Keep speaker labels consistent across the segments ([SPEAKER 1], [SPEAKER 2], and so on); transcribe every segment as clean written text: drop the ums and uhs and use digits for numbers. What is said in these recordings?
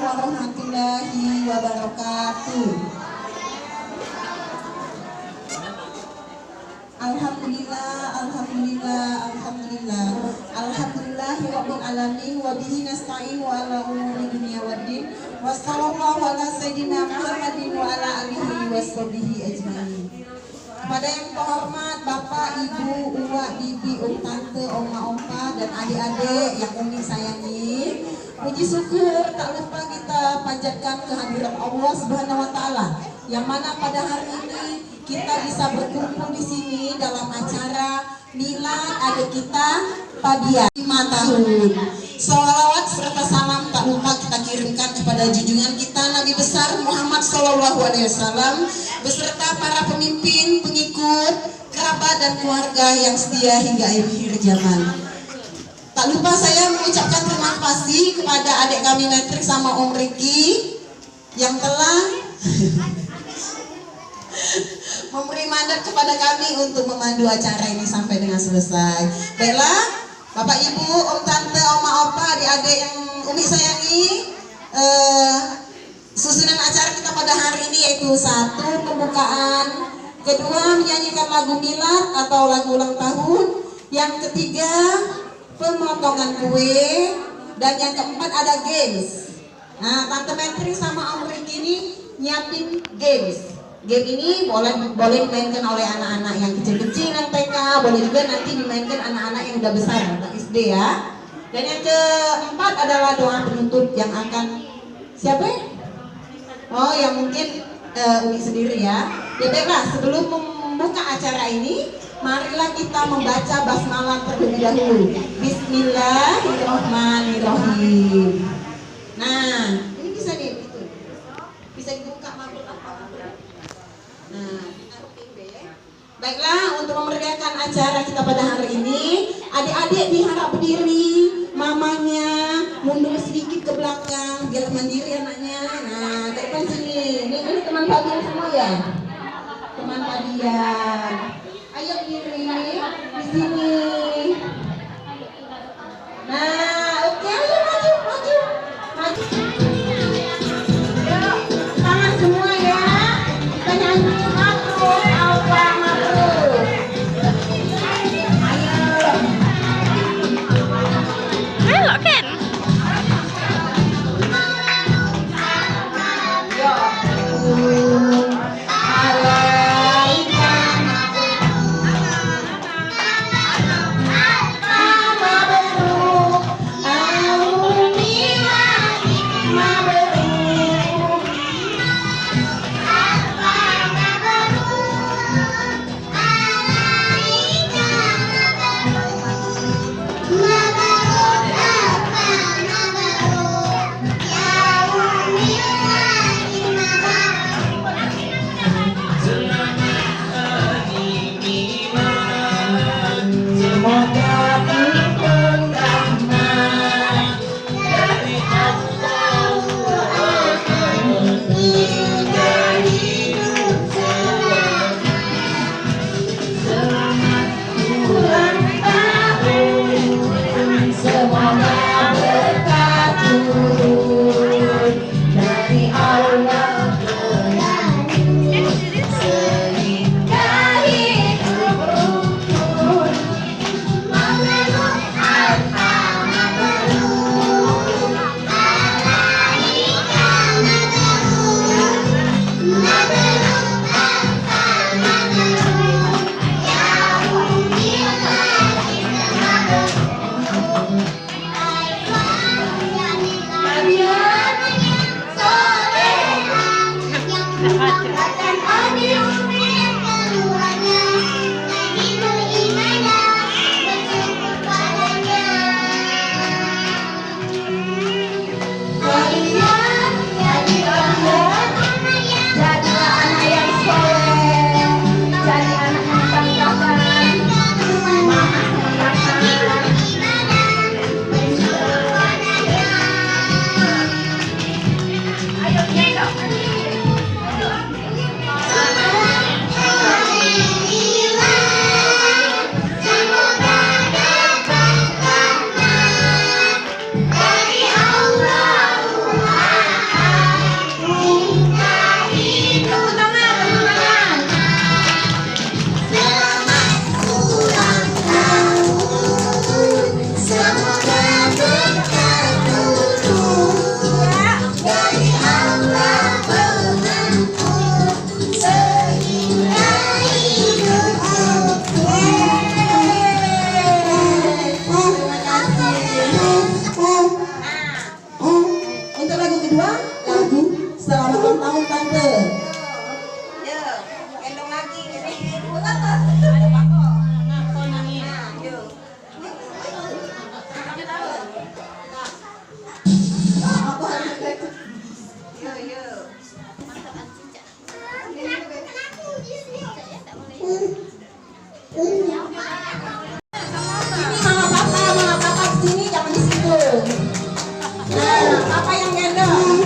[SPEAKER 1] warahmatullahi wabarakatuh. Alhamdulillah, alhamdulillah, alhamdulillah. Alhamdulillahirabbil alamin wa bihi nasta'in wa ala umuri dunya waddin. Wassallallahu ala sayyidina Muhammadin wa ala alihi washabihi ajmain. Kepada yang terhormat Bapak, Ibu, Uwa, Bibi, Tante, Oma, Opa, dan adik-adik yang Umi sayangi, puji syukur tak lupa kita panjatkan kehadiran Allah Subhanahu wa taala, yang mana pada hari ini kita bisa berkumpul di sini dalam acara milad adik kita Fadia 5 tahun. Salawat serta salam tak lupa kita kirimkan kepada junjungan kita Nabi besar Muhammad SAW beserta para pemimpin, pengikut, kerabat dan keluarga yang setia hingga akhir zaman. Tak lupa saya mengucapkan terima kasih kepada adik kami Metrik sama Om Riki yang telah memberi mandat kepada kami untuk memandu acara ini sampai dengan selesai. Baiklah, Bapak, Ibu, Om, Tante, Oma, Opa, adik-adik yang Umi sayangi, susunan acara kita pada hari ini yaitu 1. Pembukaan, 2. Menyanyikan lagu milad atau lagu ulang tahun, yang 3. Pemotongan kue, dan yang 4 ada games. Nah, Tante Mentri sama Om Riki ini nyiapin games. Game ini boleh dimainkan oleh anak-anak yang kecil-kecil, yang TK, boleh juga nanti dimainkan anak-anak yang udah besar, anak SD ya. Dan yang keempat adalah doa penutup yang akan siapa? Oh, yang mungkin Umi sendiri ya. Ya baiklah, sebelum membuka acara ini, marilah kita membaca basmalah terlebih dahulu. Bismillahirrahmanirrahim. Nah, ini bisa dibuka makhluk apa? Nah, baiklah, untuk memeriahkan acara kita pada hari ini, adik-adik diharap berdiri, mamanya mundur sedikit ke belakang biar mandiri anaknya. Nah, ke depan sini. Ini teman Fadian semua ya? Teman Fadian. Ayo berdiri di sini. Nah, oke, ayo maju. Tangan semua ya. Kita nyanyi mabruk, Allah mabruk. Ayo.
[SPEAKER 2] Halo Ken.
[SPEAKER 1] Yo. Alaikum kedua lagu Selamat Ulang Tahun Tante.
[SPEAKER 2] Ya, gendong lagi ini.
[SPEAKER 1] Mama papa sini, jangan di situ. Nah, papa yang gendong.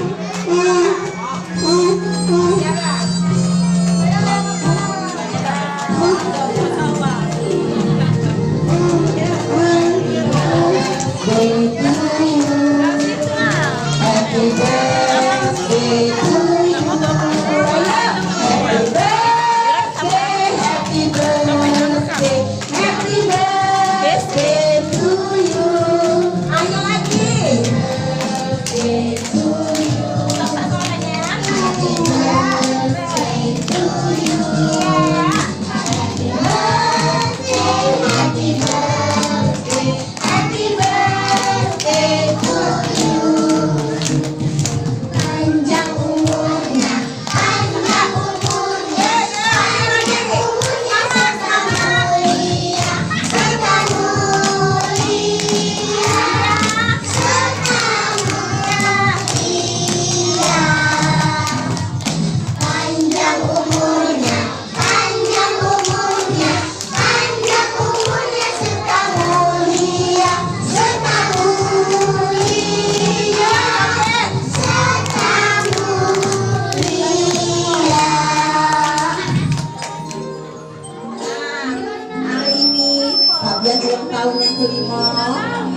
[SPEAKER 1] Ulang tahun yang kelima.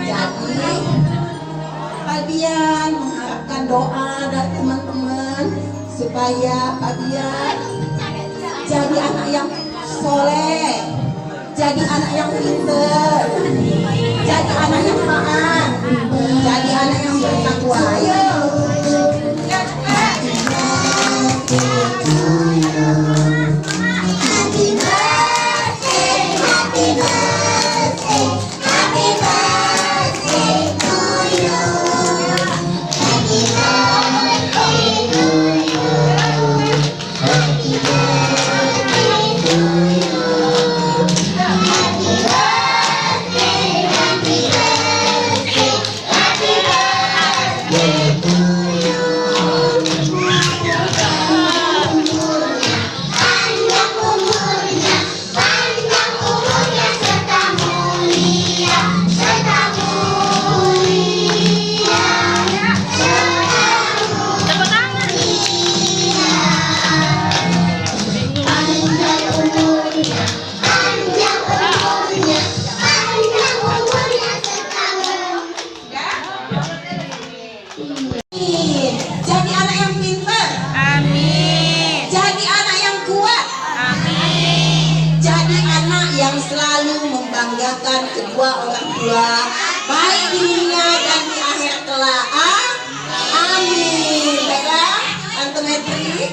[SPEAKER 1] Jadi Fabian mengharapkan doa dari teman-teman supaya Fabian jadi anak yang soleh, jadi anak yang pintar, jadi anak yang taat, jadi anak yang bertakwa. Ayo. Jadi anak yang pintar. Amin. Jadi anak yang kuat. Amin. Jadi anak yang selalu membanggakan kedua orang tua, baik di dunia dan di akhir kelak. Amin. Baiklah, Tante Metri.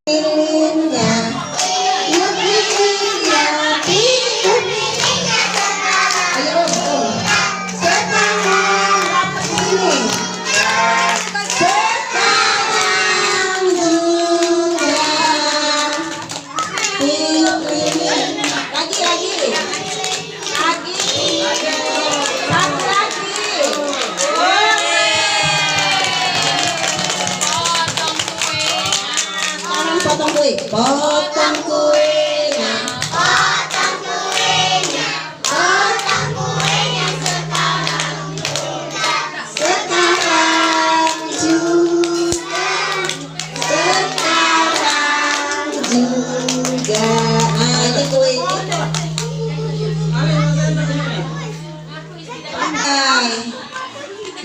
[SPEAKER 1] Lilinnya. Potong kuenya, potong kuenya, potong kuenya sekarang juga, sekarang juga. Ini kuenya.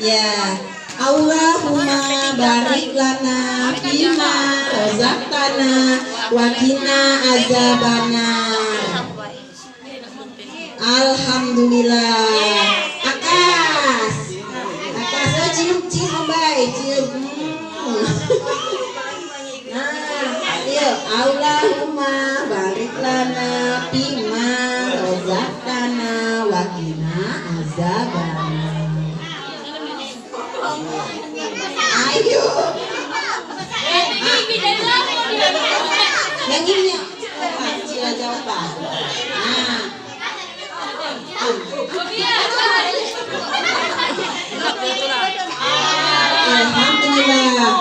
[SPEAKER 1] Ya, Allahumma barik lana fima razaqtana wa qina azabannar. Alhamdulillah. Akas, cium baik, cium. Nah, ayo Allahumma barik lana fima razaqtana wa qina azabannar. Ayo. Yang ini ya. Sila jawab. Nah. Alhamdulillah.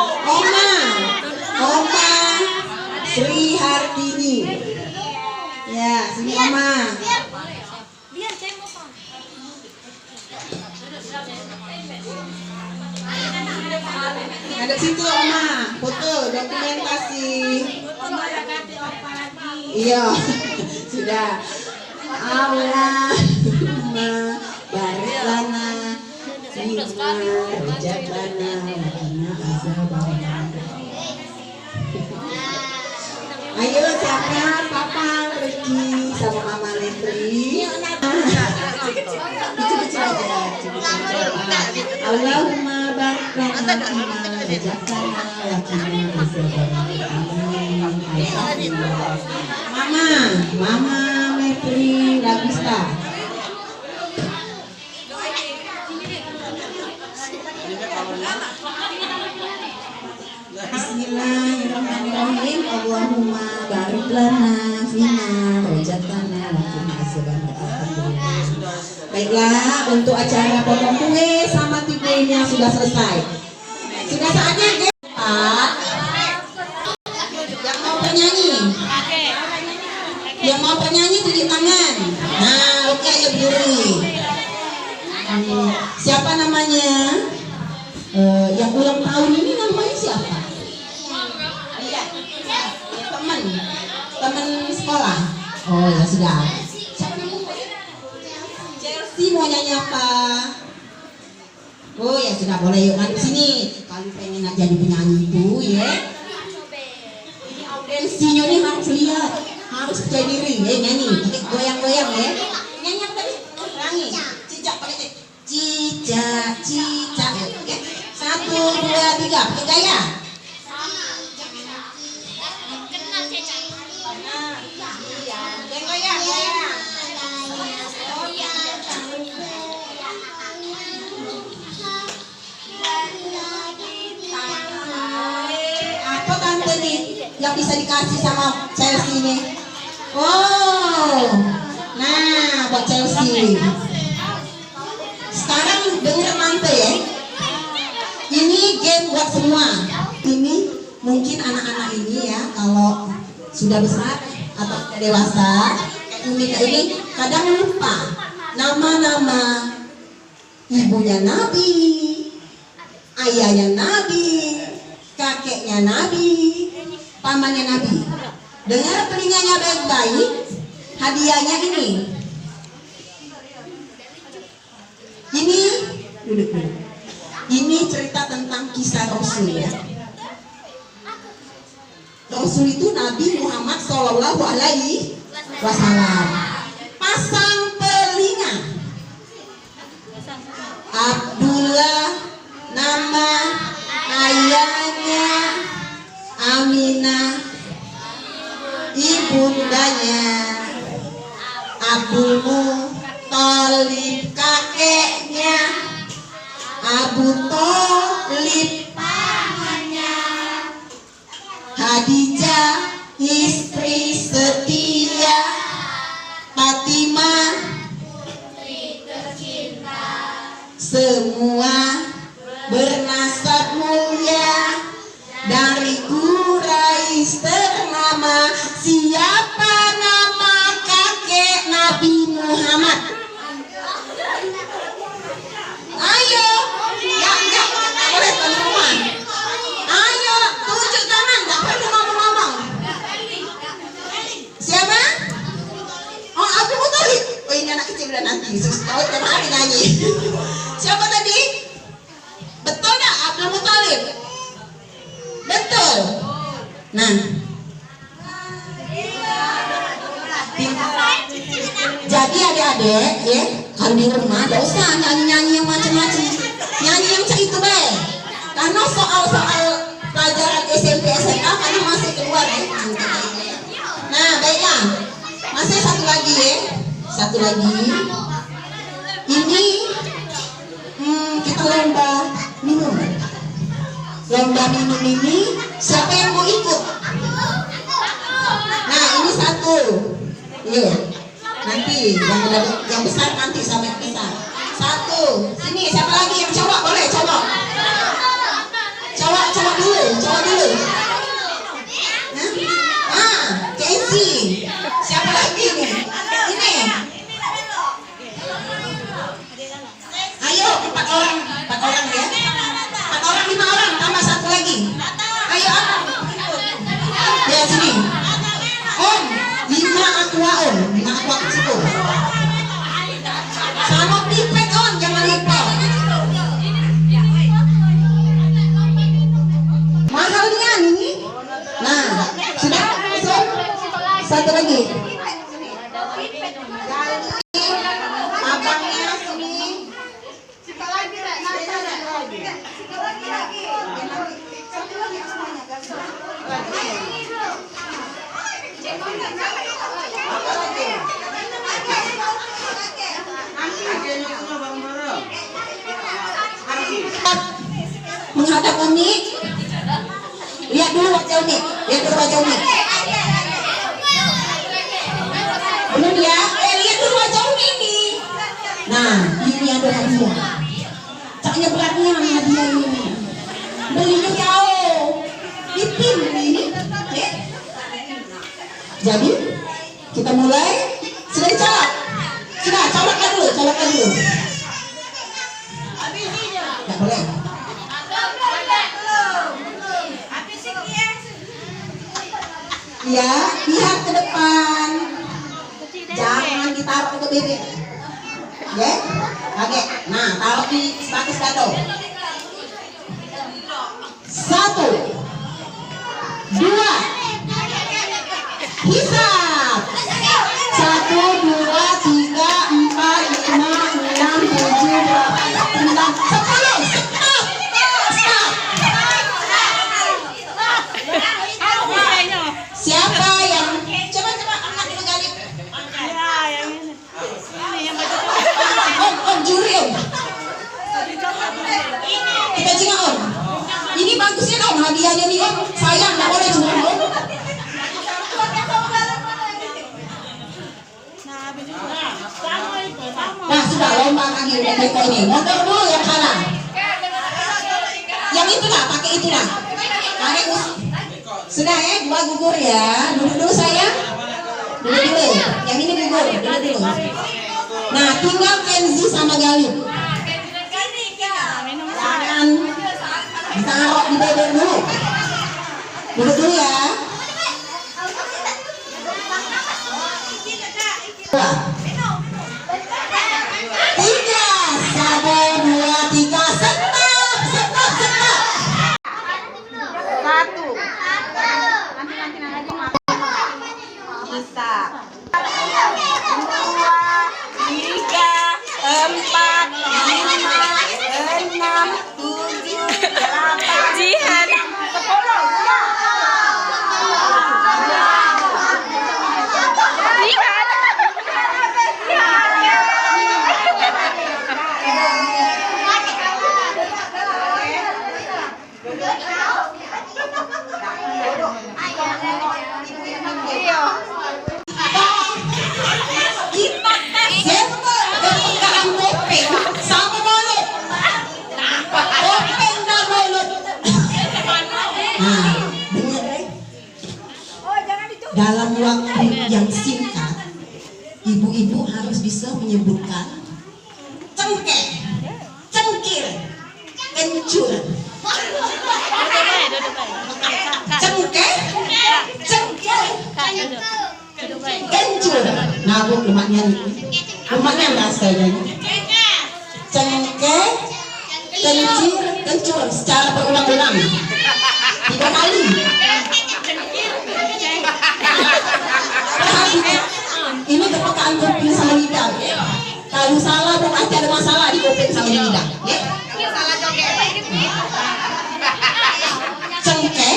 [SPEAKER 1] Oma Sri Hartini. Ya, sini Oma. Ada situ Oma, foto dokumentasi. Iya, sudah. Allahumma barik lana fima razaqtana wa qina azabannar. Ayo siapa? Papa Reki sama Mama Letri. Kecil-kecil aja. Allahumma barik lana fima razaqtana wa qina azabannar. Amin. Mama Letri Lagusta. Bismillahirrahmanirrahim. Allahumma barik lana fima razaqtana wa qina azabannar. Baiklah, untuk acara potong kue sama tipunya sudah selesai. Sudah saatnya Pak. Yang mau penyanyi? Yang mau penyanyi tunjuk tangan. Nah, oke, ayo berdiri. Siapa namanya? Yang ulang tahun ini namanya siapa? Teman sekolah. Oh ya sudah. Siapa namanya? Chelsea mau nyanyi apa? Oh ya sudah, boleh yuk mari sini. Kalau pengen jadi penyanyi itu ya. Ini audensinya nih harus lihat, harus percaya diri ya, nyanyi. Goyang-goyang ya. Nyanyi apa tadi? Ulangi. Cicak pakai cicak, cicak. Oke. 1, 2, 3. Pakai gaya. Yang bisa dikasih sama Chelsea ini. Oh, nah buat Chelsea. Sekarang denger tante ya. Ini game buat semua. Ini mungkin anak-anak ini ya, kalau sudah besar atau sudah dewasa, ini kadang lupa nama-nama ibunya Nabi, ayahnya Nabi, kakeknya Nabi, pamannya Nabi. Dengar telinganya baik-baik. Hadiahnya ini. Ini duduk. Ini cerita tentang kisah Rasul ya. Rasul itu Nabi Muhammad Shallallahu Alaihi Wasallam. Pasang telinga. Abdullah nama ayahnya, Aminah ibundanya, Abdul Muthalib kakeknya, Abu Thalib pamannya, Khadijah istri setia, Fatimah tercinta, semua bernasab mulia dari Quraisy ternama. Siapa nama kakek Nabi Muhammad? Ayo, yang boleh teman-teman. Ayo, tunjuk tangan, nggak perlu ngomong-ngomong. Siapa? Oh, Abdul Muthalib. Oh, ini anak kecil udah nanti. Tahu tiap hari nyanyi. Siapa tadi? Betul nggak Abdul Muthalib? Betul. Nah, jadi adik-adik ya, kalau di rumah gak usah nyanyi-nyanyi yang macam-macam, nyanyi yang itu baik. Karena soal-soal pelajaran SMP SMA karena masih keluar ya. Nah, baiklah, masih satu lagi ya, satu lagi. Ini kita lomba minum. lomba minum ini, siapa yang mau ikut? Nah, ini satu. Iya. Nanti yang besar nanti sama yang besar. Satu. Sini, siapa lagi yang cowok? Boleh cowok. Cowok dulu. Ah, Casey. Siapa lagi nih? Ini. Ayo, 4 orang ya. 4 orang, 5 orang, tambah satu lagi. Ayo, ya sini. Om, 5 aqua kecil. Sama pipet on, jangan lupa. Mahalnya nih. Nah, sudah. Satu lagi. Abangnya sini. Menghadap Umi. Lihat dulu wajah Umi. Belum ya? Lihat dulu wajah Umi ini. Nah, ini ada hadiah. Caknya beratnya hadiah ini. Belinya jauh. Dipin ini. Jadi kita mulai. Sudah dicolok? Sudah, colokkan dulu. Tidak boleh. Ya, lihat ke depan. Jangan ditaruh ke bibir. Ya, oke. Nah, taruh di status kado. 1, 2, hisap. 1, 2, 3, 4, 5, 6, 7, 8, 9, 10. Stop. Siapa yang coba angkat dulu Galip. Om juri Om. Kita juga Om. Ini bagusnya Om, hadiahnya nih Om. Sayang nggak boleh cuma Om. Nah sudah lomba lagi udah kita ini. Mundur dulu yang kalah. Yang itu lah, pakai itu lah. Sudah ya, 2 gugur ya. Duduk dulu sayang. Dulu. Yang ini gugur, dulu. Nah, tinggal Kenzi sama Galip. Jangan ditaruh di bibir dulu. Duduk dulu ya. 3, 1, 2, 3, stop.
[SPEAKER 2] Bisa. 2, 3, 4, 5, 6, 7, 8, Jihan
[SPEAKER 1] 10. Dalam waktu yang singkat, ibu-ibu harus bisa menyebutkan cengkeh, cengkir, kencur. Cengkeh, cengkir, kencur. Nah, bu, rumahnya rasanya. Cengkeh, kencir, kencur secara berulang-ulang 3 kali. Ini kepekaan kuping sama lidah. Kalau salah berarti ada masalah di kuping sama lidah. Cengkeh,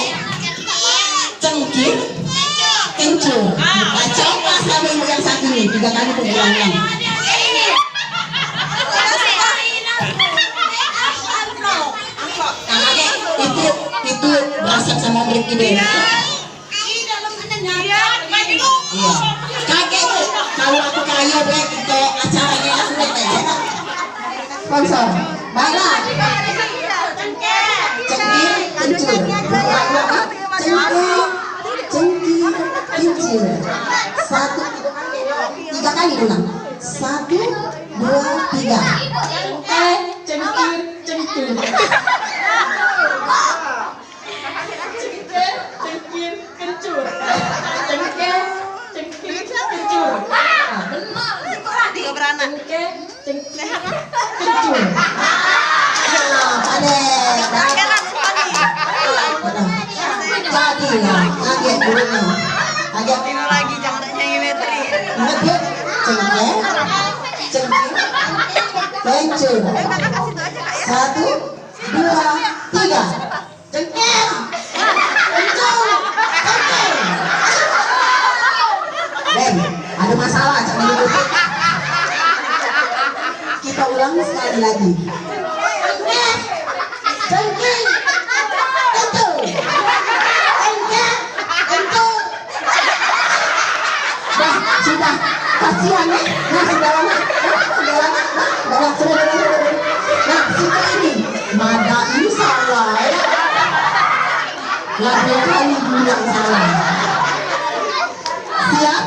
[SPEAKER 1] cengkir, kencur. Coba sama ibu yang satu ini 3 kali berulang-ulang. Itu paling ide. Iya. Kaget tuh kalau aku kayu deh ke acaranya aku deh. Sponsor. Baiklah. Cengkir, kencur. Cengkir, kencur. Satu, tiga kali ulang. 1, 2, 3. Cengkir, kencur. Cengkir, kencur. Cengkir, kencur.
[SPEAKER 2] Tiga beranak.
[SPEAKER 1] Cengkir, kencur. Ada. Jadilah, kaget dulu. Kaget.
[SPEAKER 2] Tino lagi jangan ada nyanyi metri.
[SPEAKER 1] Ingat ya? Cengkir, kencur. 1, 2, 3. Cengkir, kencur, cengkir. Ben, ada masalah cak dulu. Kita ulang sekali lagi. Cengkir, kencur. Cengkir, kencur. Dah, sudah. Kasihan ya. Nah, sudah lama. Sudah. Nah, situ ini. Mada ini salah ya. Lalu kali bilang salah. Siap?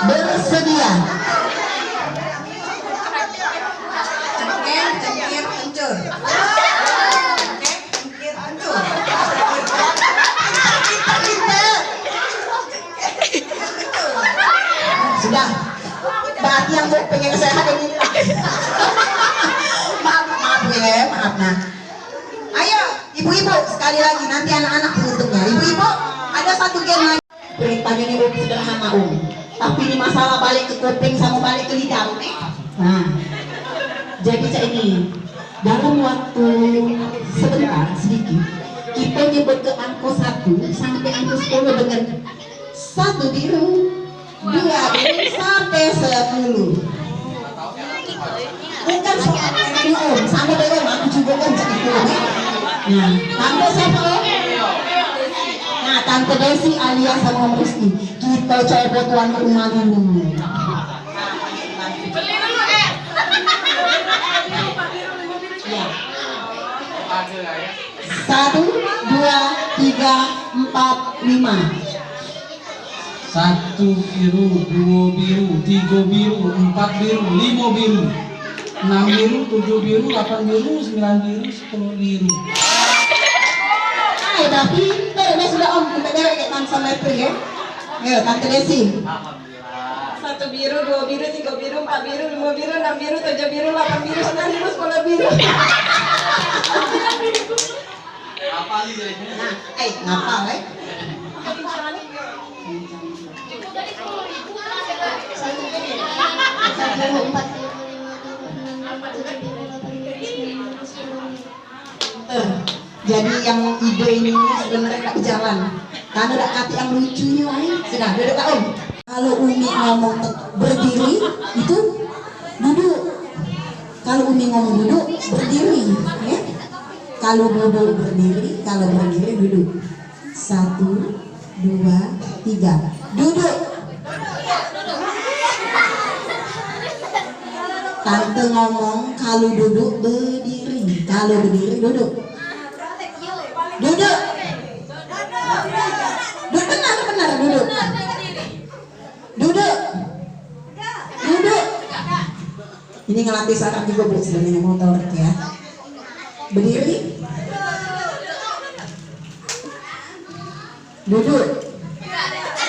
[SPEAKER 1] Bersedia. Cengkir, kencur. Cengkir, kencur. Sudah. Berarti yang mau pengen sehat ini. Maaf ya, maaf nah. Ayo, ibu-ibu sekali lagi nanti anak-anak penutupnya. Ibu-ibu, ada satu game lagi. Ceritanya ini lebih sederhana tapi ini masalah balik ke kuping sama balik ke lidah. Nah, jadi cak ini dalam waktu sebentar sedikit kita nyebut ke angka 1 sampai angka 10 dengan 1 biru, 2 biru sampai 10. Bukan soal om, sama dengan aku juga kan cak itu. Nah, tante siapa om? Nah, tante Desi alias sama Om Rizky. Kita coba tuan rumah dulu.
[SPEAKER 2] Beli dulu
[SPEAKER 1] Ya. 1, 2, 3, 4, 5.
[SPEAKER 3] 1 biru, 2 biru, 3 biru, 4 biru, 5 biru, 6 biru, 7 biru, 8 biru, 9 biru, 10 biru.
[SPEAKER 1] Udah pinter, udah sudah om, kita derek kayak Tante sama itu ya. Ayo, Tante Desi.
[SPEAKER 2] 1 biru, 2 biru, 3 biru, 4 biru, 5 biru, 6 biru, 7 biru, 8 biru, 9 biru, 10 biru.
[SPEAKER 1] Nah, ngapal Jadi yang ide ini sebenarnya tak jalan karena ada kata yang lucunya lain. Sudah, duduk Kak Om. Kalau Umi ngomong berdiri itu duduk. Kalau Umi ngomong duduk berdiri, ya. Kalau duduk berdiri, kalau berdiri duduk. 1, 2, 3. Duduk. Tante ngomong kalau duduk berdiri, kalau berdiri duduk. Duduk. Benar duduk. Duduk. Duduk. Ini ngelatih saraf juga Bu sebenarnya motor ya. Berdiri. Duduk.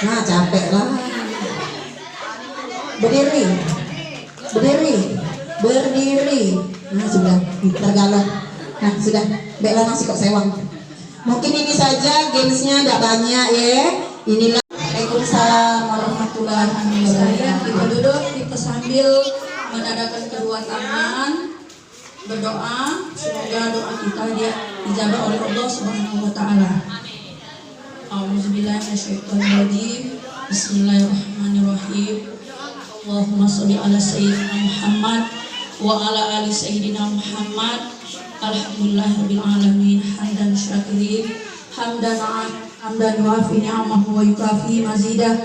[SPEAKER 1] Nah, capek lah. Berdiri. Berdiri. Berdiri. Nah, sudah tergalau. Nah, sudah. Baiklah nasi kok sewang. Mungkin ini saja gamesnya, tidak banyak ya. Inilah. Waalaikumsalam warahmatullahi wabarakatuh.
[SPEAKER 4] Kita duduk, kita sambil menadakan kedua tangan, berdoa, semoga doa kita dia dijabah oleh Allah Subhanahu wa taala. A'udzubillahi minasyaitonirrajim. Bismillahirrahmanirrahim. Allahumma sholli ala sayyidina Muhammad wa ala ali sayyidina Muhammad. Alhamdulillahirabbil alamin, hamdan syakirin, hamdan hamdan yuafi ni'amahu wa yukafi mazidah.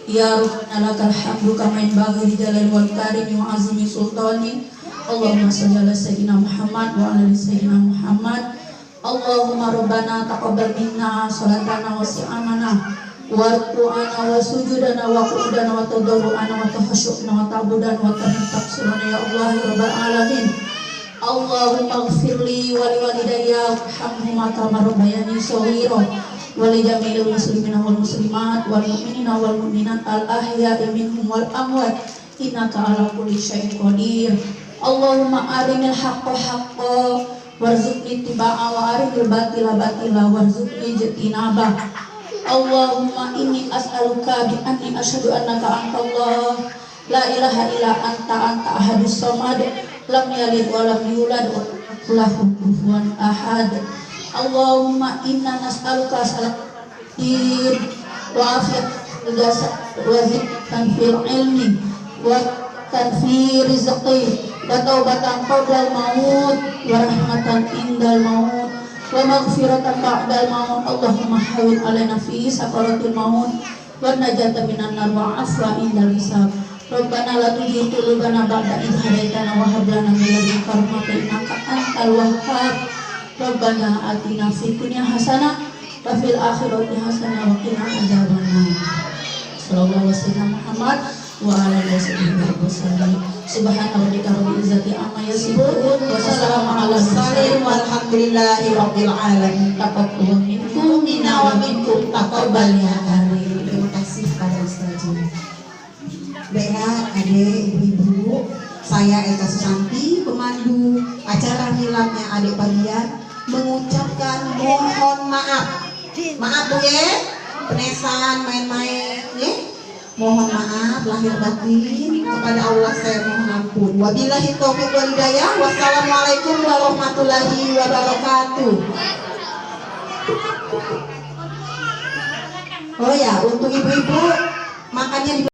[SPEAKER 4] Ya Rabbana lakal hamdu kama yanbaghi li jalali wal karimi wa azimi sultani. Allahumma shalli ala sayyidina Muhammad wa ala ali sayyidina Muhammad. Allahumma rabbana taqabbal minna salatana wa si'amana wa ruku'ana wa sujudana wa qu'udana wa tadarru'ana wa tahasyu'na wa ta'budana wa taqsirana ya Allah ya rabbal alamin. Allahumma ighfirli wa liwalidayya warhamhuma kama rabbayani shaghira wa li jami'il muslimina wal muslimat wal mu'minina wal mu'minat al ahya'i minhum wal amwat innaka ala kulli syai'in qadir. Allahumma arinil haqqa haqqan warzuqni ittiba'a wa arinil batila batila warzuqni ijtinabah. Allahumma inni as'aluka bi anni asyhadu annaka antallah la ilaha illa anta ahadus samad lam yalid wa lam yulad wa lahu kufuwan ahad. Allahumma inna nas'aluka salatin wa afiyat jasad wa zikran fil ilmi wa tanfir rizqi wa taubatan qabla al-maut wa rahmatan indal maut wa maghfiratan ba'dal maut. Allahumma hawwin alaina fi sakaratil maut wa najata minan nar wa afwa indal hisab. Rabbana la tuzigh qulubana ba'da idh hadaitana wa hab lana min ladunka rahmatan innaka antal wahhab. Rabbana atina fid dunya hasanah wa fil akhirati hasanah wa qina adzabannar. Sallallahu alaihi wasallam Muhammad wa ala alihi wasallam. Subhana rabbika rabbil izzati amma yasifun wa salamun ala mursalin
[SPEAKER 1] walhamdulillahi rabbil alamin.
[SPEAKER 4] Taqabbal minkum minna wa minkum taqabbal ya karim.
[SPEAKER 1] Terima kasih pada Ustazah. Baiklah adik ibu, saya Eka Susanti, pemandu acara miladnya adik Parian, mengucapkan mohon maaf. Maaf Bu ya, penesan main-main ya. Mohon maaf lahir batin, kepada Allah saya mohon ampun. Wabillahi taufiq wal hidayah. Wassalamualaikum warahmatullahi wabarakatuh. Oh ya, untuk ibu-ibu makannya di